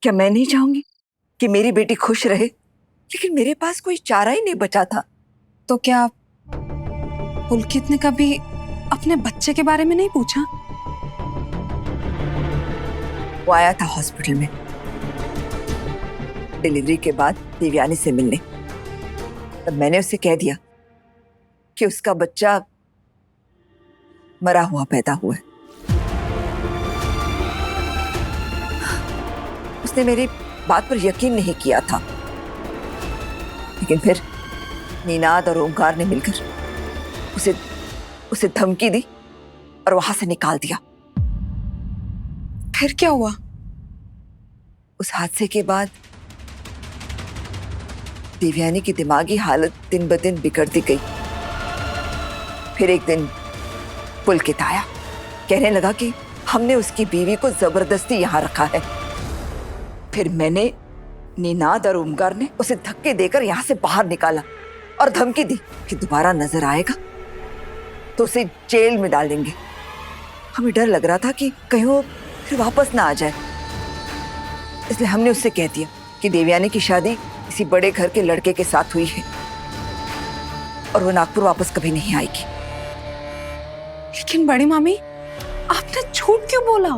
क्या मैं नहीं चाहूंगी कि मेरी बेटी खुश रहे? लेकिन मेरे पास कोई चारा ही नहीं बचा था। तो क्या पुलकित ने कभी अपने बच्चे के बारे में नहीं पूछा? वो आया था हॉस्पिटल में डिलीवरी के बाद देवयानी से मिलने। तब मैंने उसे कह दिया कि उसका बच्चा मरा हुआ पैदा हुआ है। उसने मेरी बात पर यकीन नहीं किया था, लेकिन फिर नीनाद और ओंकार ने मिलकर उसे धमकी दी और वहां से निकाल दिया। फिर क्या हुआ? उस हादसे के बाद देवयानी की दिमागी हालत दिन ब दिन बिगड़ती गई। फिर एक दिन पुलकित आया, कहने लगा कि हमने उसकी बीवी को जबरदस्ती यहां रखा है। फिर मैंने, नीनाद और ओमकार ने उसे धक्के देकर यहां से बाहर निकाला और धमकी दी कि दोबारा नजर आएगा तो उसे जेल में डाल देंगे। हमें डर लग रहा था कि कहीं वो फिर वापस ना आ जाए, इसलिए हमने उससे कह दिया कि देवयानी की शादी किसी बड़े घर के लड़के के साथ हुई है और वो नागपुर वापस कभी नहीं आएगी। लेकिन बड़ी मामी, आपने झूठ क्यों बोला?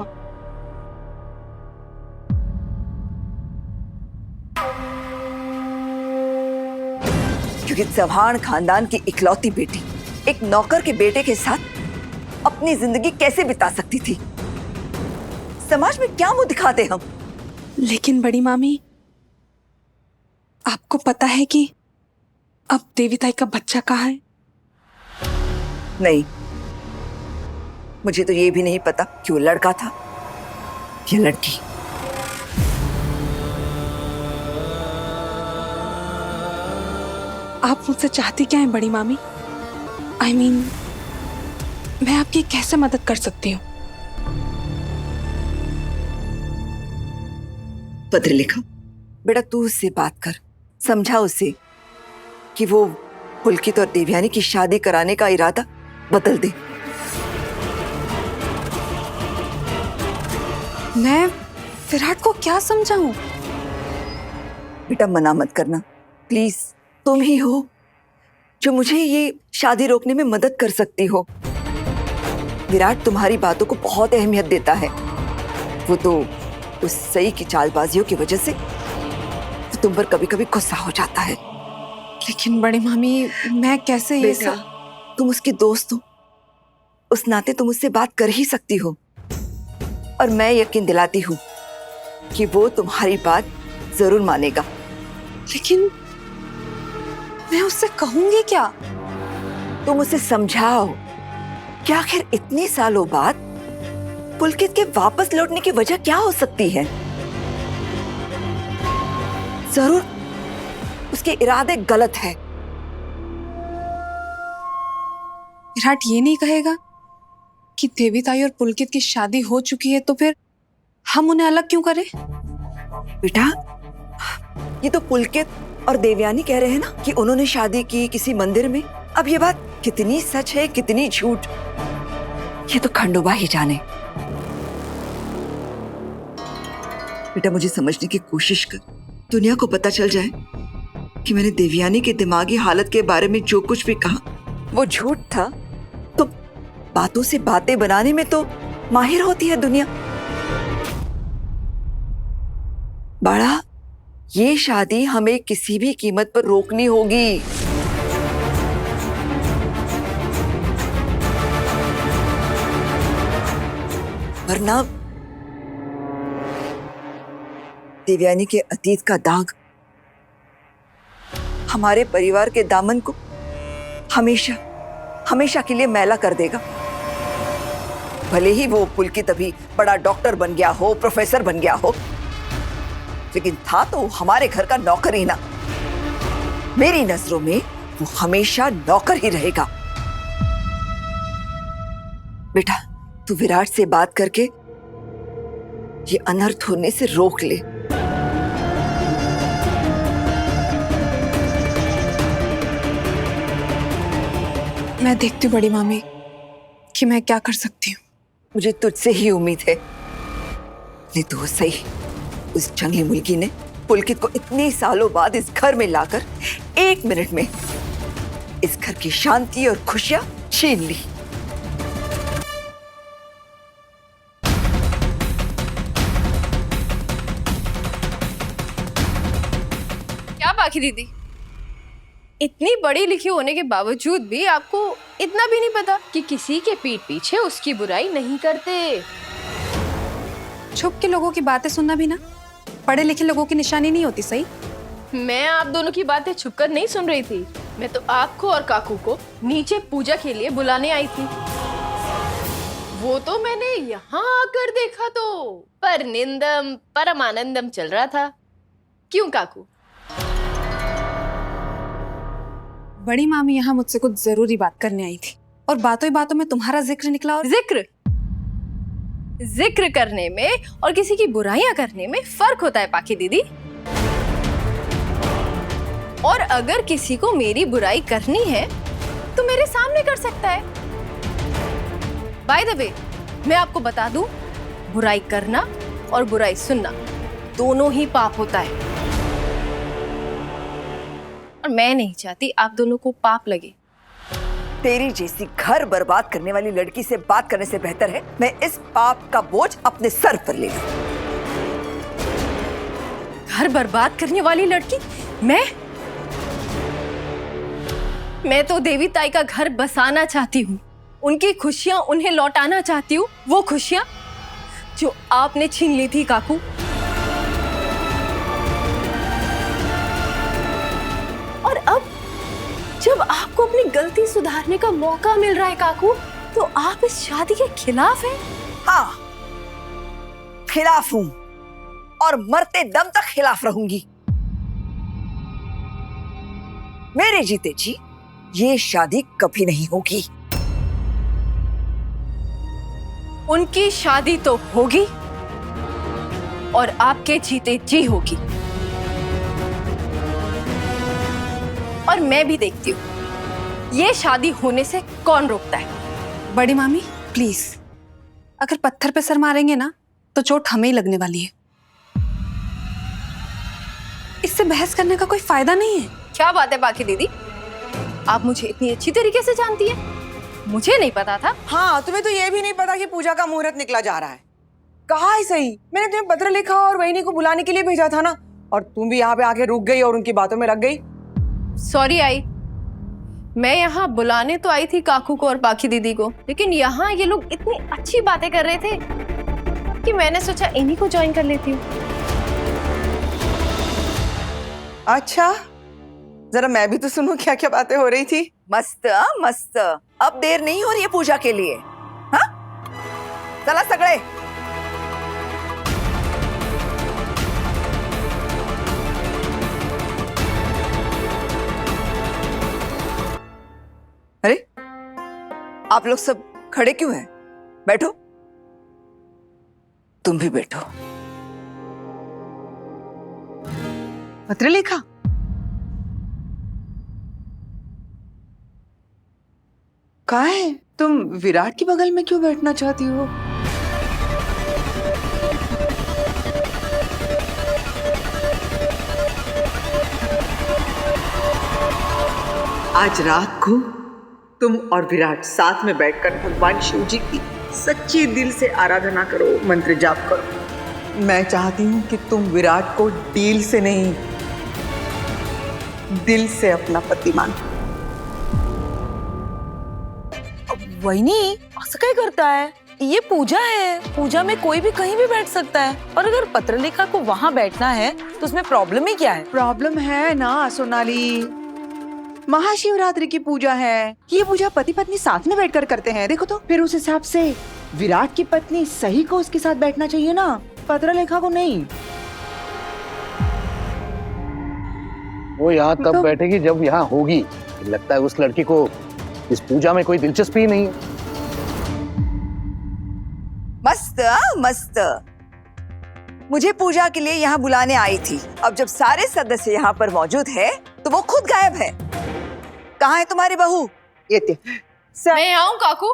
क्योंकि चौहान खानदान की इकलौती बेटी एक नौकर के बेटे के साथ अपनी जिंदगी कैसे बिता सकती थी? समाज में क्या मुंह दिखाते हम? लेकिन बड़ी मामी, आपको पता है कि अब देवीताई का बच्चा कहाँ है? नहीं, मुझे तो ये भी नहीं पता कि वो लड़का था या लड़की। आप मुझसे चाहती क्या है बड़ी मामी? I mean, मैं आपकी कैसे मदद कर सकती हूँ? पत्र लिखा। बेटा तू उससे बात कर, समझा उसे कि वो पुलकित और देवयानी की शादी कराने का इरादा बदल दे। मैं विराट को क्या समझाऊं? बेटा मना मत करना प्लीज। तुम ही हो जो मुझे ये शादी रोकने में मदद कर सकती हो। विराट तुम्हारी बातों को बहुत अहमियत देता है। वो तो उस सई की चालबाजियों की वजह से वो तुम पर कभी कभी गुस्सा हो जाता है। लेकिन बड़ी मामी, मैं कैसे ये बेटा, तुम उसकी दोस्त हो, उस नाते तुम उससे बात कर ही सकती हो। और मैं यकीन दिलाती हूँ कि वो तुम्हारी बात जरूर मानेगा। लेकिन मैं उससे कहूंगी क्या? तुम उसे समझाओ कि आखिर इतने सालों बाद पुलकित के वापस लौटने की वजह क्या हो सकती है। जरूर उसके इरादे गलत है। विराट ये नहीं कहेगा कि देवीताई और पुलकित की शादी हो चुकी है, तो फिर हम उन्हें अलग क्यों करें? बेटा, ये तो पुलकित और देवयानी कह रहे हैं ना कि उन्होंने शादी की किसी मंदिर में। अब ये बात कितनी सच है कितनी झूठ, ये तो खंडोबा ही जाने। बेटा मुझे समझने की कोशिश कर। दुनिया को पता चल जाए कि मैंने देवयानी के दिमागी हालत के बारे में जो कुछ भी कहा वो झूठ था, तो बातों से बातें बनाने में तो माहिर होती है दुनिया। बड़ा, ये शादी हमें किसी भी कीमत पर रोकनी होगी। वरना देवयानी के अतीत का दाग हमारे परिवार के दामन को हमेशा हमेशा के लिए मैला कर देगा। भले ही वो पुलकित अभी बड़ा डॉक्टर बन गया हो, प्रोफेसर बन गया हो, लेकिन था तो हमारे घर का नौकर ही ना। मेरी नजरों में वो हमेशा नौकर ही रहेगा। बेटा तू विराट से बात करके ये अनर्थ होने से रोक ले। मैं देखती हूँ बड़ी मामी कि मैं क्या कर सकती हूँ। मुझे तुझसे ही उम्मीद है। नहीं तो सही उस जंगली मुर्गी ने पुलकित को इतने सालों बाद इस घर में लाकर 1 मिनट में इस घर की शांति और खुशियां छीन ली। क्या बाकी दीदी, इतनी बड़ी लिखी होने के बावजूद भी आपको इतना भी नहीं पता कि किसी के पीठ पीछे उसकी बुराई नहीं करते। छुप के लोगों की बातें सुनना भी ना पढ़े लिखे लोगों की निशानी नहीं होती। सही, मैं आप दोनों की बातें छुपकर नहीं सुन रही थी। मैं तो आपको और काकू को नीचे पूजा के लिए बुलाने आई थी। वो तो मैंने यहाँ आकर देखा तो परनिंदम परमानंदम चल रहा था। क्यों काकू? बड़ी मामी यहाँ मुझसे कुछ जरूरी बात करने आई थी और बातों ही बातों में तुम्हारा जिक्र निकला। और जिक्र करने में और किसी की बुराइयां करने में फर्क होता है पाखी दीदी। और अगर किसी को मेरी बुराई करनी है तो मेरे सामने कर सकता है। बाय द वे, मैं आपको बता दूं, बुराई करना और बुराई सुनना दोनों ही पाप होता है। और मैं नहीं चाहती आप दोनों को पाप लगे। तेरी जैसी घर बर्बाद करने वाली लड़की से बात करने से बेहतर है मैं इस पाप का बोझ अपने सर पर ले लूं। घर बर्बाद करने वाली लड़की? मैं तो देवी ताई का घर बसाना चाहती हूँ। उनकी खुशियां उन्हें लौटाना चाहती हूँ, वो खुशियां जो आपने छीन ली थी काकू। और अब जब आपको अपनी गलती सुधारने का मौका मिल रहा है काकू, तो आप इस शादी के खिलाफ हैं? हाँ, खिलाफ हूं और मरते दम तक खिलाफ रहूंगी। मेरे जीते जी ये शादी कभी नहीं होगी। उनकी शादी तो होगी और आपके जीते जी होगी। और मैं भी देखती हूँ ये शादी होने से कौन रोकता है। बड़ी मामी प्लीज, अगर पत्थर पे सर मारेंगे ना तो चोट हमें ही लगने वाली है। इससे बहस करने का कोई फायदा नहीं है। क्या बात है बाकी दीदी, आप मुझे इतनी अच्छी तरीके से जानती है, मुझे नहीं पता था। हाँ, तुम्हें तो ये भी नहीं पता कि पूजा का मुहूर्त निकला जा रहा है। कहा है सही, मैंने तुम्हें पत्र लिखा और वहिनी को बुलाने के लिए भेजा था ना, और तुम भी यहाँ पे आके रुक गई और उनकी बातों में लग गई। सॉरी आई, मैं यहाँ बुलाने तो आई थी काकू को और बाकी दीदी को, लेकिन यहाँ ये लोग इतनी अच्छी बातें कर रहे थे कि मैंने सोचा इन्हीं को ज्वाइन कर लेती हूँ। अच्छा, जरा मैं भी तो सुनूं क्या क्या बातें हो रही थी। मस्त मस्त, अब देर नहीं हो रही है पूजा के लिए। हाँ, चला सगळे। अरे, आप लोग सब खड़े क्यों हैं? बैठो, तुम भी बैठो। पत्र लिखा? कहा है? तुम विराट के बगल में क्यों बैठना चाहती हो? आज रात को तुम और विराट साथ में बैठकर भगवान शिव जी की सच्ची दिल से आराधना करो, मंत्र जाप करो। मैं चाहती हूँ कि तुम विराट को डील से नहीं, दिल से अपना पति मानो। वहिनी ऐसा क्या करता है? ये पूजा है, पूजा में कोई भी कहीं भी बैठ सकता है, और अगर पत्रलेखा को वहाँ बैठना है तो उसमें प्रॉब्लम ही क्या है? प्रॉब्लम है ना सोनाली, महाशिवरात्रि की पूजा है। ये पूजा पति पत्नी साथ में बैठकर करते हैं। देखो तो फिर उस हिसाब से विराट की पत्नी सही को उसके साथ बैठना चाहिए ना, पत्रलेखा को नहीं। वो यहाँ तब बैठेगी जब यहाँ होगी। लगता है उस लड़की को इस पूजा में कोई दिलचस्पी नहीं है। मस्त मस्त, मुझे पूजा के लिए यहाँ बुलाने आई थी। अब जब सारे सदस्य यहाँ पर मौजूद है तो वो खुद गायब है। कहाँ है तुम्हारी बहू? ये मैं आऊं काकू?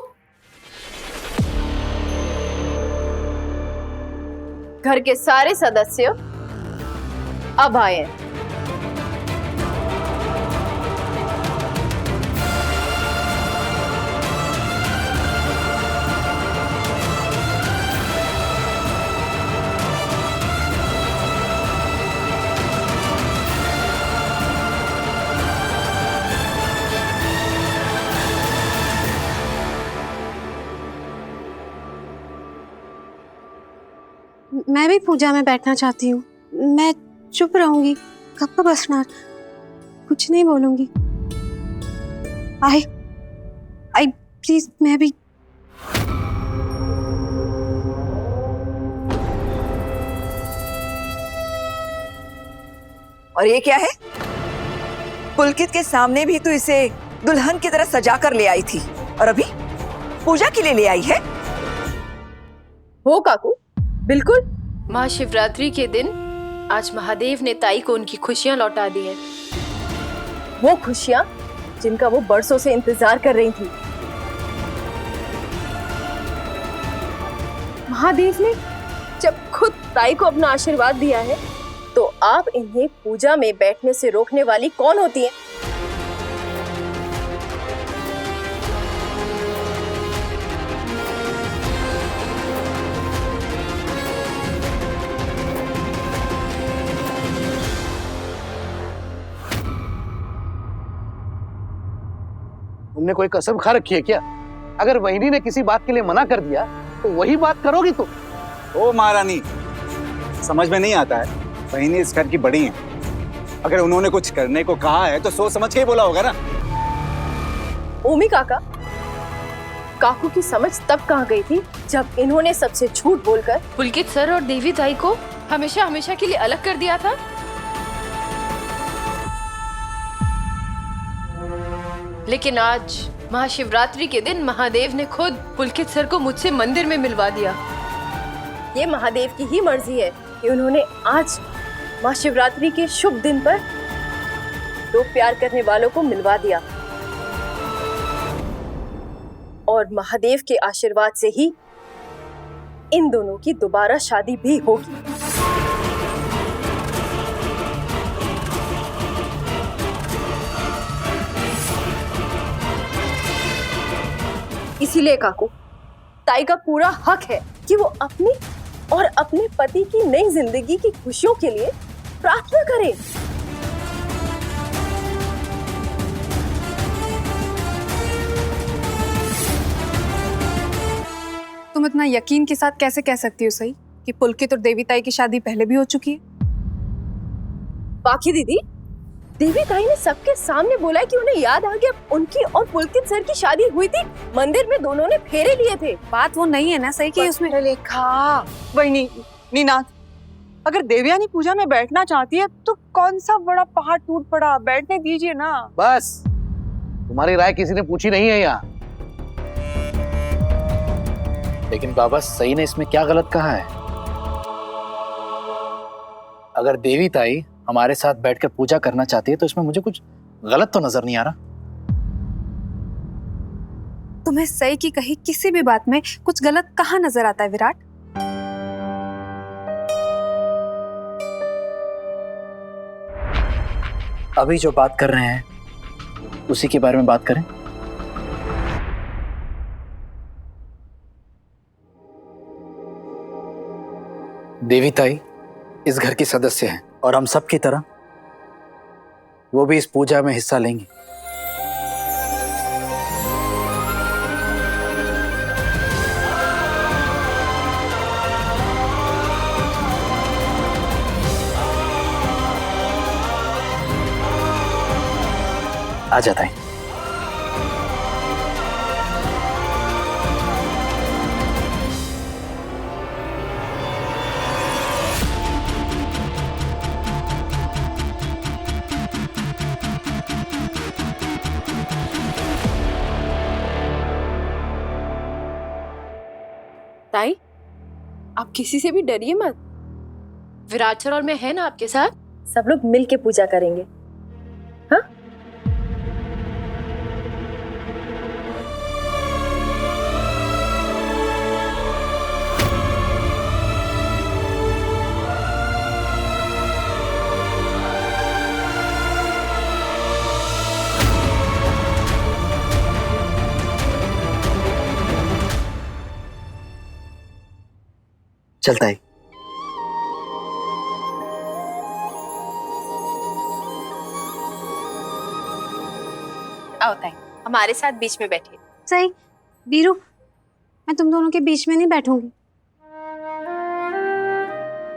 घर के सारे सदस्य अब आए हैं। मैं भी पूजा में बैठना चाहती हूँ। मैं चुप रहूंगी, कब तक बसना, कुछ नहीं बोलूंगी। आई आई प्लीज, मैं भी। और ये क्या है? पुलकित के सामने भी तो इसे दुल्हन की तरह सजा कर ले आई थी, और अभी पूजा के लिए ले आई है। हो काकू, बिल्कुल। महाशिवरात्रि के दिन आज महादेव ने ताई को उनकी खुशियां लौटा दी हैं। वो खुशियां जिनका वो बरसों से इंतजार कर रही थी। महादेव ने जब खुद ताई को अपना आशीर्वाद दिया है, तो आप इन्हें पूजा में बैठने से रोकने वाली कौन होती हैं? तुमने कोई कसम खा रखी है क्या? अगर वहिनी ने किसी बात के लिए मना कर दिया तो वही बात करोगी तुम? ओ महारानी, समझ में नहीं आता है, बहनी इस घर की बड़ी हैं। अगर उन्होंने कुछ करने को कहा है तो सोच समझ के ही बोला होगा ना। ओमी काका, काकू की समझ तब कहाँ गई थी जब इन्होंने सबसे झूठ बोलकर पुलकित सर और देवी ताई को हमेशा हमेशा के लिए अलग कर दिया था। लेकिन आज महाशिवरात्रि के दिन महादेव ने खुद पुलकित सर को मुझसे मंदिर में मिलवा दिया। ये महादेव की ही मर्जी है कि उन्होंने आज महाशिवरात्रि के शुभ दिन पर दो प्यार करने वालों को मिलवा दिया, और महादेव के आशीर्वाद से ही इन दोनों की दोबारा शादी भी होगी। इसीलिए काकू, ताई का पूरा हक है कि वो अपनी और अपने पति की नई जिंदगी की खुशियों के लिए प्रार्थना करे। तुम इतना यकीन के साथ कैसे कह सकती हो सही कि पुलकित और देवी ताई की शादी पहले भी हो चुकी है? बाकी दीदी, देवी ताई ने सबके सामने बोला कि उन्हें याद आ गया उनकी और पुलकित सर की शादी हुई थी, मंदिर में दोनों ने फेरे लिए थे। बात वो नहीं है ना सही कि उसमें लेखा वही नीनाथ, अगर देवयानी पूजा में बैठना चाहती है तो कौन सा बड़ा पहाड़ टूट पड़ा, बैठने दीजिए ना। बस, तुम्हारी राय किसी ने पूछी नहीं है यहाँ। लेकिन बाबा, सही ने इसमें क्या गलत कहा है? अगर देवी ताई हमारे साथ बैठकर पूजा करना चाहती है तो इसमें मुझे कुछ गलत तो नजर नहीं आ रहा। तुम्हें सही की कही किसी भी बात में कुछ गलत कहाँ नजर आता है विराट? अभी जो बात कर रहे हैं उसी के बारे में बात करें। देवी ताई इस घर की सदस्य हैं और हम सब की तरह वो भी इस पूजा में हिस्सा लेंगी। आ जाता है। ताई, आप किसी से भी डरिए मत। विराट सर और मैं है ना आपके साथ, सब लोग मिल के पूजा करेंगे। हाँ? चलता है। आओ ताई, हमारे साथ बीच में बैठिए। सही बीरू, मैं तुम दोनों के बीच में नहीं बैठूंगी।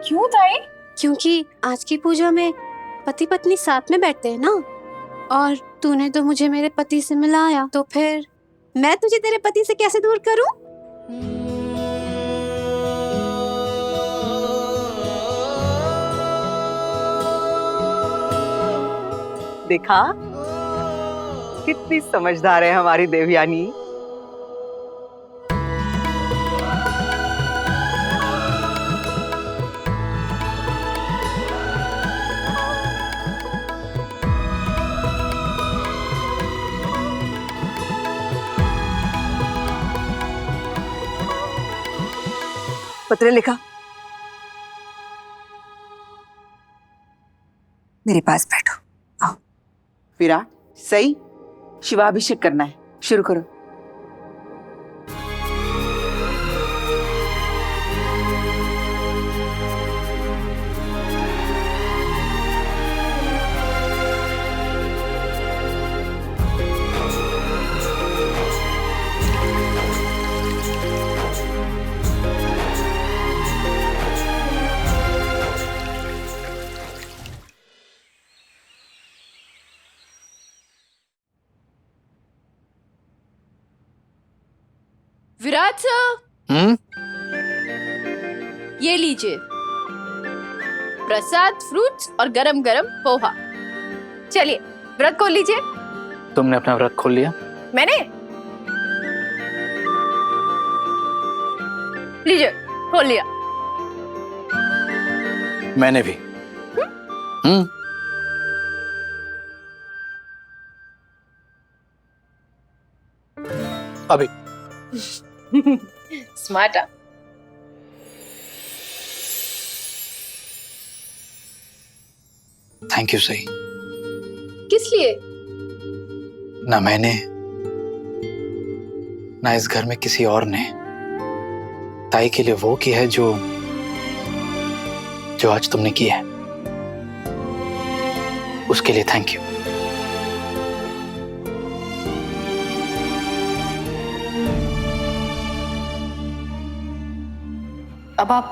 क्यों ताई? क्योंकि आज की पूजा में पति पत्नी साथ में बैठते हैं ना, और तूने तो मुझे मेरे पति से मिलाया, तो फिर मैं तुझे तेरे पति से कैसे दूर करूं? देखा कितनी समझदार है हमारी देवयानी। पत्र लिखा, मेरे पास बैठो। आओ। विराट, सही, शिवाभिषेक करना है, शुरू करो। विराट सर, ये लीजिए प्रसाद, फ्रूट्स और गरम गरम पोहा। चलिए व्रत खोल लीजिए। तुमने अपना व्रत खोल लिया? मैंने? लीजिए, खोल लिया। मैंने भी। अभी स्मार्ट। थैंक यू सही। किस लिए? ना मैंने, ना इस घर में किसी और ने ताई के लिए वो की है जो आज तुमने की है। उसके लिए थैंक यू। अब आप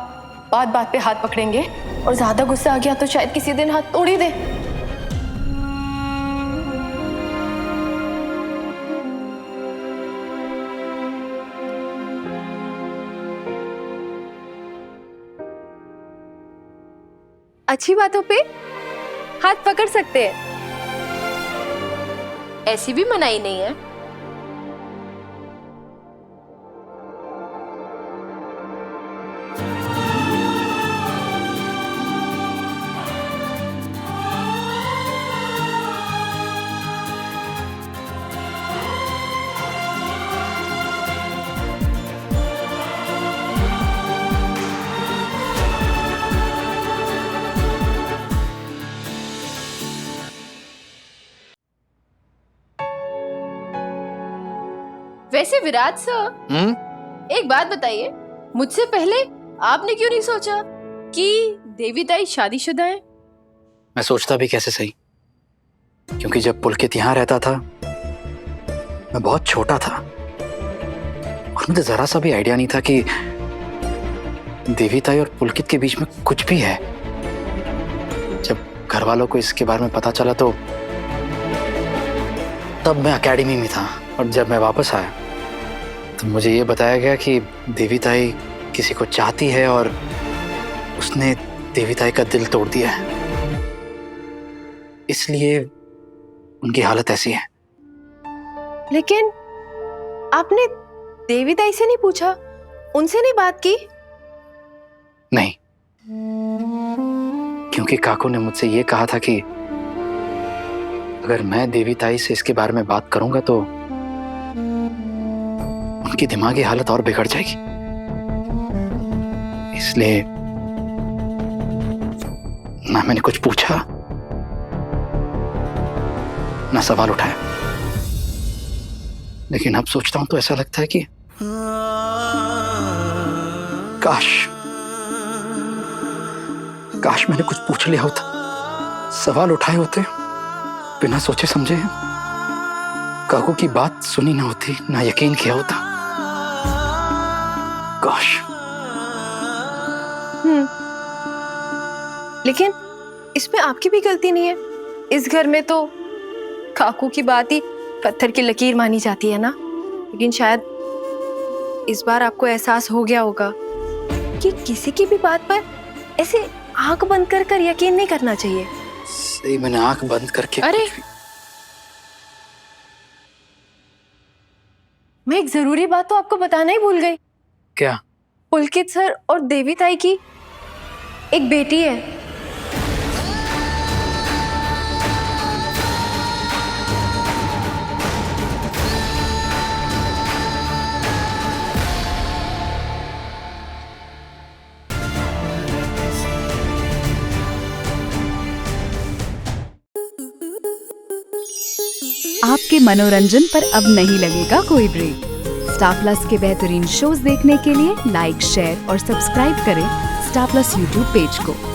बात बात पे हाथ पकड़ेंगे और ज्यादा गुस्सा आ गया तो शायद किसी दिन हाथ तोड़ ही दे। अच्छी बातों पे हाथ पकड़ सकते हैं, ऐसी भी मनाही नहीं है। वैसे विराट सर, एक बात बताइए, मुझसे पहले आपने क्यों नहीं सोचा कि देवी ताई शादीशुदा है? मैं सोचता भी कैसे सही, क्योंकि जब पुलकित यहाँ रहता था मैं बहुत छोटा था और मुझे जरा सा भी आइडिया नहीं था कि देवी ताई और पुलकित के बीच में कुछ भी है। जब घर वालों को इसके बारे में पता चला तो तब मैं एकेडमी में था, और जब मैं वापस आया तो मुझे ये बताया गया कि देवी ताई किसी को चाहती है और उसने देवी ताई का दिल तोड़ दिया है, इसलिए उनकी हालत ऐसी है। लेकिन आपने देवी ताई से नहीं पूछा, उनसे नहीं बात की? नहीं, क्योंकि काकू ने मुझसे ये कहा था कि अगर मैं देवी ताई से इसके बारे में बात करूंगा तो उनकी दिमागी हालत और बिगड़ जाएगी, इसलिए ना मैंने कुछ पूछा ना सवाल उठाया। लेकिन अब सोचता हूं तो ऐसा लगता है कि काश काश मैंने कुछ पूछ लिया होता, सवाल उठाए होते, बिना सोचे समझे काकू की बात सुनी ना होती, ना यकीन किया होता। काश। लेकिन इसमें आपकी भी गलती नहीं है। इस घर में तो काकू की बात ही पत्थर की लकीर मानी जाती है ना। लेकिन शायद इस बार आपको एहसास हो गया होगा कि किसी की भी बात पर ऐसे आंख बंद कर यकीन नहीं करना चाहिए। सही, मैंने आंख बंद करके अरे मैं एक जरूरी बात तो आपको बताना ही भूल गई। क्या? पुलकित सर और देवी ताई की एक बेटी है। आपके मनोरंजन पर अब नहीं लगेगा कोई ब्रेक। स्टार प्लस के बेहतरीन शोज देखने के लिए लाइक, शेयर और सब्सक्राइब करें स्टार प्लस यूट्यूब पेज को।